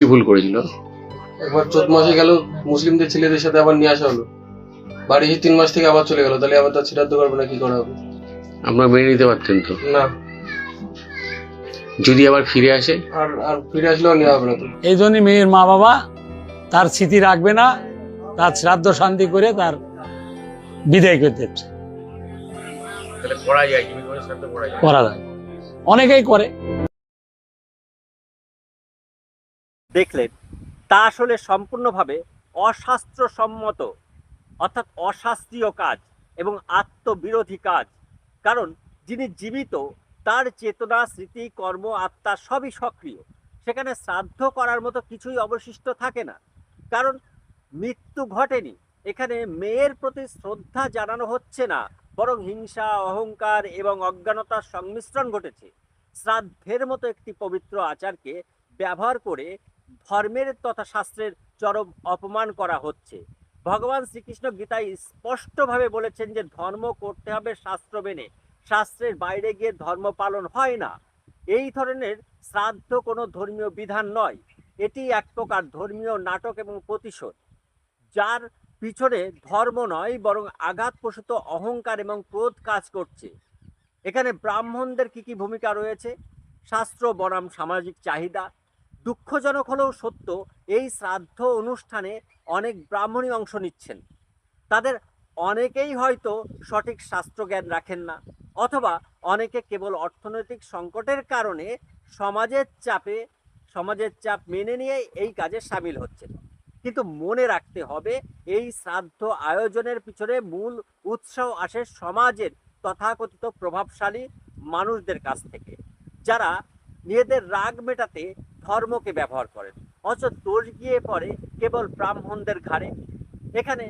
কি ভুল করেছিল? একবার চোদ্দ মাসে গেল, মুসলিমদের ছেলেদের সাথে আবার নিয়ে আসা হলো, বাড়ি এসে 3 মাস থেকে আবার চলে গেল, তাহলে আবার তার শ্রাদ্ধ করবে না, কি করা হবে? আপনারা মেনে নিতে পারতেন তো? না, যদি আবার ফিরে আসে? আর আর ফিরে আসলেও নেওয়া হবে না তো। এই জন্যই মেয়ের মা বাবা তার স্মৃতি রাখবে না, তার শ্রাদ্ধ শান্তি করে তার বিদায় করতে তাহলে করা যায়, করা যায়, অনেকেই করে। দেখলেন, তা আসলে সম্পূর্ণভাবে অশাস্ত্রসম্মত, অর্থাৎ অশাস্ত্রীয় কাজ এবং আত্মবিরোধী কাজ। কারণ যিনি জীবিত, তার চেতনা, স্মৃতি, কর্ম, আত্মা সবই সক্রিয়। সেখানে শ্রাদ্ধ করার মতো কিছুই অবশিষ্ট থাকে না, কারণ মৃত্যু ঘটেনি। এখানে মেয়ের প্রতি শ্রদ্ধা জানানো হচ্ছে না, বরং হিংসা, অহংকার এবং অজ্ঞানতার সংমিশ্রণ ঘটেছে। শ্রাদ্ধের মতো একটি পবিত্র আচারকে ব্যবহার করে ধর্মের তথা শাস্ত্রের চরম অপমান করা হচ্ছে। ভগবান শ্রীকৃষ্ণ গীতায় স্পষ্টভাবে বলেছেন যে ধর্ম করতে হবে শাস্ত্র মেনে, শাস্ত্রের বাইরে গিয়ে ধর্ম পালন হয় না। এই ধরনের শ্রাদ্ধ কোনো ধর্মীয় বিধান নয়, এটি এক প্রকার ধর্মীয় নাটক এবং প্রতিশোধ, যার পিছনে ধর্ম নয় বরং আঘাতপ্রসূত অহংকার এবং ক্রোধ কাজ করছে। এখানে ব্রাহ্মণদের কি ভূমিকা রয়েছে? শাস্ত্র বনাম সামাজিক চাহিদা। দুঃখজনক হলেও সত্য, এই শ্রাদ্ধ অনুষ্ঠানে অনেক ব্রাহ্মণই অংশ নিচ্ছেন। তাদের অনেকেই হয়তো সঠিক শাস্ত্রজ্ঞান রাখেন না, অথবা অনেকে কেবল অর্থনৈতিক সংকটের কারণে সমাজের চাপ মেনে নিয়ে এই কাজে সামিল হচ্ছেন। কিন্তু মনে রাখতে হবে, এই শ্রাদ্ধ আয়োজনের পিছনে মূল উৎসাহ আসে সমাজের তথাকথিত প্রভাবশালী মানুষদের কাছ থেকে, যারা নিজেদের রাগ মেটাতে ধর্মকে ব্যবহার করেন, অথচ দোষ গিয়ে পড়ে কেবল ব্রাহ্মণদের ঘাড়ে। এখানে